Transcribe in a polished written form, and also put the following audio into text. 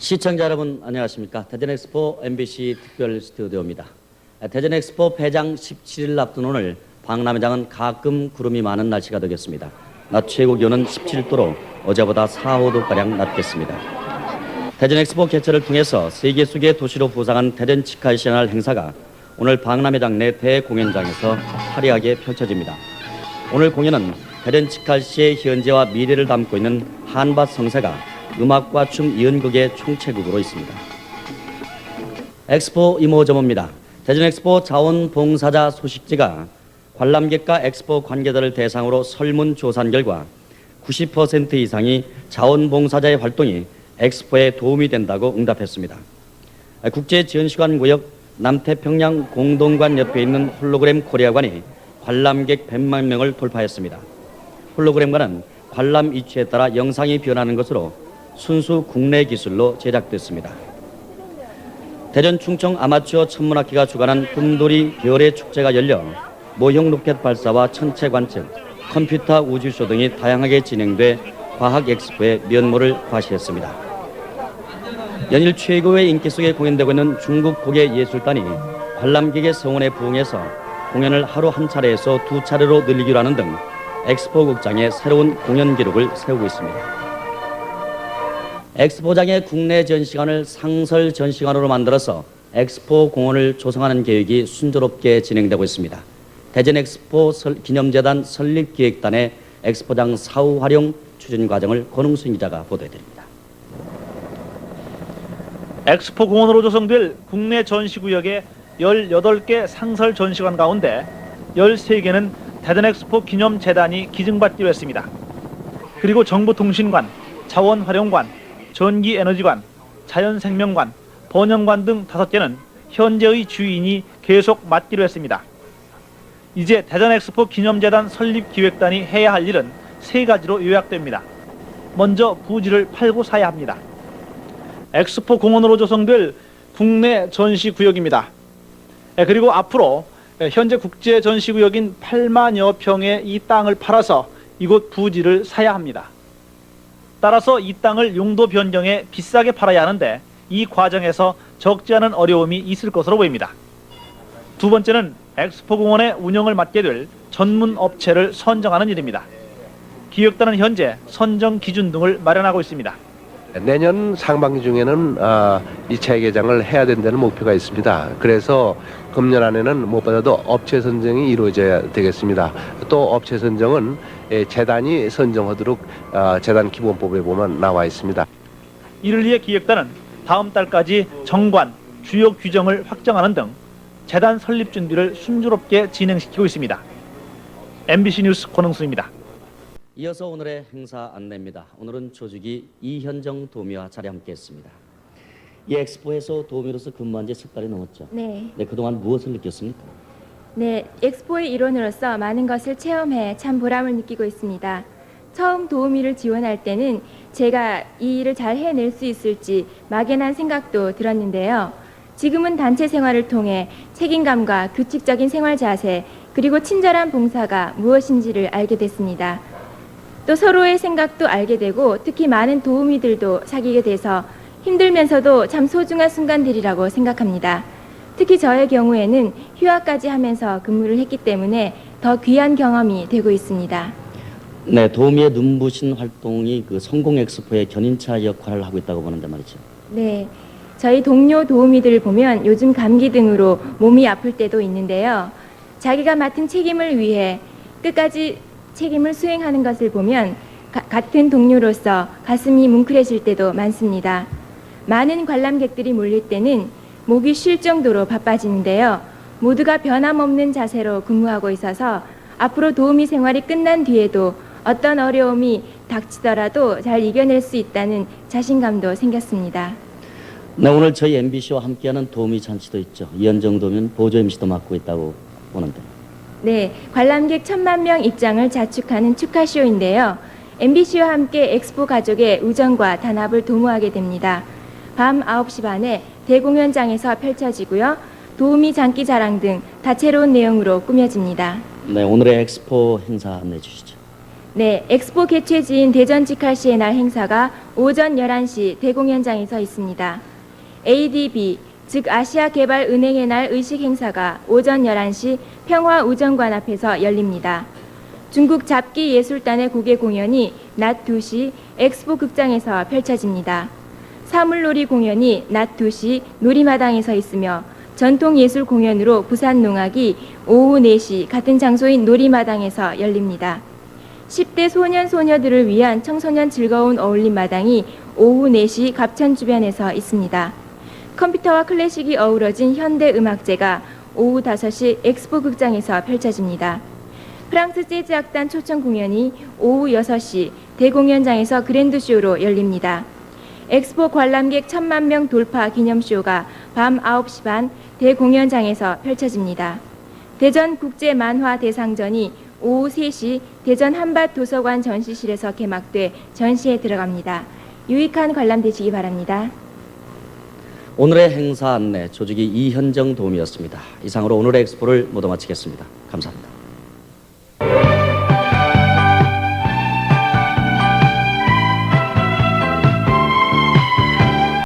시청자 여러분 안녕하십니까. 대전엑스포 MBC 특별 스튜디오입니다. 대전엑스포 폐장 17일 앞둔 오늘 박람회장은 가끔 구름이 많은 날씨가 되겠습니다. 낮 최고 기온은 17도로 어제보다 4~5도가량 낮겠습니다. 대전엑스포 개최를 통해서 세계 속의 도시로 부상한 대전 치카시아날 행사가 오늘 박람회장 내 대공연장에서 화려하게 펼쳐집니다. 오늘 공연은 대전 치카시의 현재와 미래를 담고 있는 한밭 성사가 음악과 춤 이연극의 총체극으로 있습니다. 엑스포 이모저모입니다. 대전엑스포 자원봉사자 소식지가 관람객과 엑스포 관계자를 대상으로 설문조사한 결과 90% 이상이 자원봉사자의 활동이 엑스포에 도움이 된다고 응답했습니다. 국제지원시관구역 남태평양 공동관 옆에 있는 홀로그램 코리아관이 관람객 100만 명을 돌파했습니다. 홀로그램관은 관람 이취에 따라 영상이 변하는 것으로 순수 국내 기술로 제작됐습니다. 대전 충청 아마추어 천문학회가 주관한 꿈돌이 별의 축제가 열려 모형 로켓 발사와 천체 관측, 컴퓨터 우주쇼 등이 다양하게 진행돼 과학 엑스포의 면모를 과시했습니다. 연일 최고의 인기 속에 공연되고 있는 중국 곡의 예술단이 관람객의 성원에 부응해서 공연을 하루 한 차례에서 2차례로 늘리기로 하는 등 엑스포 극장의 새로운 공연 기록을 세우고 있습니다. 엑스포장의 국내 전시관을 상설 전시관으로 만들어서 엑스포 공원을 조성하는 계획이 순조롭게 진행되고 있습니다. 대전 엑스포 기념재단 설립기획단의 엑스포장 사후 활용 추진 과정을 권웅순 기자가 보도해드립니다. 엑스포 공원으로 조성될 국내 전시구역의 18개 상설 전시관 가운데 13개는 대전 엑스포 기념재단이 기증받기로 했습니다. 그리고 정보통신관, 자원활용관, 전기에너지관, 자연생명관, 번영관 등 5개는 현재의 주인이 계속 맡기로 했습니다. 이제 대전 엑스포 기념재단 설립기획단이 해야 할 일은 3가지로 요약됩니다. 먼저 부지를 팔고 사야 합니다. 엑스포 공원으로 조성될 국내 전시구역입니다. 그리고 앞으로 현재 국제 전시구역인 8만여 평의 이 땅을 팔아서 이곳 부지를 사야 합니다. 따라서 이 땅을 용도 변경해 비싸게 팔아야 하는데 이 과정에서 적지 않은 어려움이 있을 것으로 보입니다. 두 번째는 엑스포 공원의 운영을 맡게 될 전문 업체를 선정하는 일입니다. 기획단은 현재 선정 기준 등을 마련하고 있습니다. 내년 상반기 중에는 2차 개장을 해야 된다는 목표가 있습니다. 그래서 금년 안에는 무엇보다도 업체 선정이 이루어져야 되겠습니다. 또 업체 선정은 재단이 선정하도록 재단 기본법에 보면 나와 있습니다. 이를 위해 기획단은 다음 달까지 정관, 주요 규정을 확정하는 등 재단 설립 준비를 순조롭게 진행시키고 있습니다. MBC 뉴스 권흥수입니다. 이어서 오늘의 행사 안내입니다. 오늘은 조직이 이현정 도우미와 자리 함께했습니다. 이 엑스포에서 도우미로서 근무한 지 10달이 넘었죠. 네. 그동안 무엇을 느꼈습니까? 네, 엑스포의 일원으로서 많은 것을 체험해 참 보람을 느끼고 있습니다. 처음 도우미를 지원할 때는 제가 이 일을 잘 해낼 수 있을지 막연한 생각도 들었는데요. 지금은 단체 생활을 통해 책임감과 규칙적인 생활 자세 그리고 친절한 봉사가 무엇인지를 알게 됐습니다. 또 서로의 생각도 알게 되고 특히 많은 도우미들도 사귀게 돼서 힘들면서도 참 소중한 순간들이라고 생각합니다. 특히 저의 경우에는 휴학까지 하면서 근무를 했기 때문에 더 귀한 경험이 되고 있습니다. 네, 도우미의 눈부신 활동이 그 성공 엑스포의 견인차 역할을 하고 있다고 보는데 말이죠. 네, 저희 동료 도우미들을 보면 요즘 감기 등으로 몸이 아플 때도 있는데요. 자기가 맡은 책임을 위해 끝까지 책임을 수행하는 것을 보면 같은 동료로서 가슴이 뭉클해질 때도 많습니다. 많은 관람객들이 몰릴 때는 목이 쉴 정도로 바빠지는데요. 모두가 변함없는 자세로 근무하고 있어서 앞으로 도우미 생활이 끝난 뒤에도 어떤 어려움이 닥치더라도 잘 이겨낼 수 있다는 자신감도 생겼습니다. 네, 오늘 저희 MBC와 함께하는 도우미 잔치도 있죠. 이현정 도우미는 보조 MC도 맡고 있다고 보는데. 네, 관람객 1000만 명 입장을 자축하는 축하쇼인데요. MBC와 함께 엑스포 가족의 우정과 단합을 도모하게 됩니다. 밤 9시 반에 대공연장에서 펼쳐지고요. 도우미 장기자랑 등 다채로운 내용으로 꾸며집니다. 네, 오늘의 엑스포 행사 안내해 주시죠. 네, 엑스포 개최지인 대전 직할시의 날 행사가 오전 11시 대공연장에서 있습니다. ADB, 즉 아시아개발은행의 날 의식 행사가 오전 11시 평화우정관 앞에서 열립니다. 중국 잡기예술단의 국외 공연이 낮 2시 엑스포 극장에서 펼쳐집니다. 사물놀이 공연이 낮 2시 놀이마당에서 있으며 전통예술 공연으로 부산농악이 오후 4시 같은 장소인 놀이마당에서 열립니다. 10대 소년 소녀들을 위한 청소년 즐거운 어울림마당이 오후 4시 갑천 주변에서 있습니다. 컴퓨터와 클래식이 어우러진 현대음악제가 오후 5시 엑스포 극장에서 펼쳐집니다. 프랑스 재즈 악단 초청 공연이 오후 6시 대공연장에서 그랜드쇼로 열립니다. 엑스포 관람객 1,000만 명 돌파 기념쇼가 밤 9시 반 대공연장에서 펼쳐집니다. 대전 국제만화 대상전이 오후 3시 대전 한밭도서관 전시실에서 개막돼 전시에 들어갑니다. 유익한 관람 되시기 바랍니다. 오늘의 행사 안내 조직이 이현정 도우미였습니다. 이상으로 오늘의 엑스포를 모두 마치겠습니다. 감사합니다.